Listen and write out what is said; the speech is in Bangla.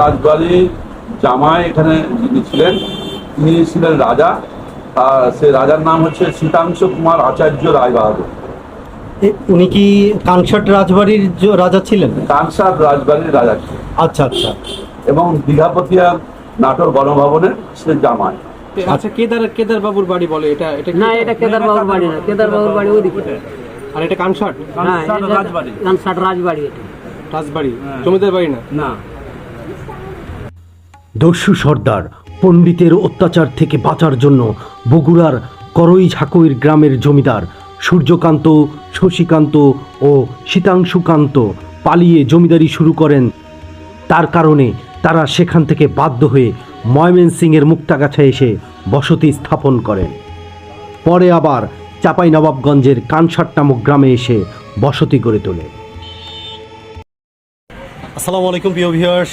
রাজবাড়ি জামাই এখানে যিনি ছিলেন তিনি ছিলেন রাজা, আর সে রাজার নাম হচ্ছে শীতাংশু কুমার আচার্য রায়বাহাদুর। উনি কি কানসাট রাজবাড়ির রাজা ছিলেন? কানসাট রাজবাড়ির রাজা ছিলেন। আচ্ছা আচ্ছা। এবং দীঘাপতিয়া নাটোর গণভবনের সে জামাই। আচ্ছা, কেদার বাবুর বাড়ি বলে এটা না, এটা কেদার বাবুর বাড়ি না, কেদার বাবুর বাড়ি ওইদিকে। আর এটা কানসাট রাজবাড়ি, কানসাট রাজবাড়ি, এটা রাজবাড়ি, জমিদার বাড়ি না। না। দস্যু সর্দার পণ্ডিতের অত্যাচার থেকে বাঁচার জন্য বগুড়ার করই ঝাঁকুইর গ্রামের জমিদার সূর্যকান্ত, শশীকান্ত ও শীতাংশুকান্ত পালিয়ে জমিদারি শুরু করেন। তার কারণে তারা সেখান থেকে বাধ্য হয়ে ময়মনসিংহের মুক্তাগাছায় এসে বসতি স্থাপন করেন। পরে আবার চাঁপাইনবাবগঞ্জের কানসাট নামক গ্রামে এসে বসতি গড়ে তোলে। আসসালামু আলাইকুম প্রিয় ভিউয়ার্স।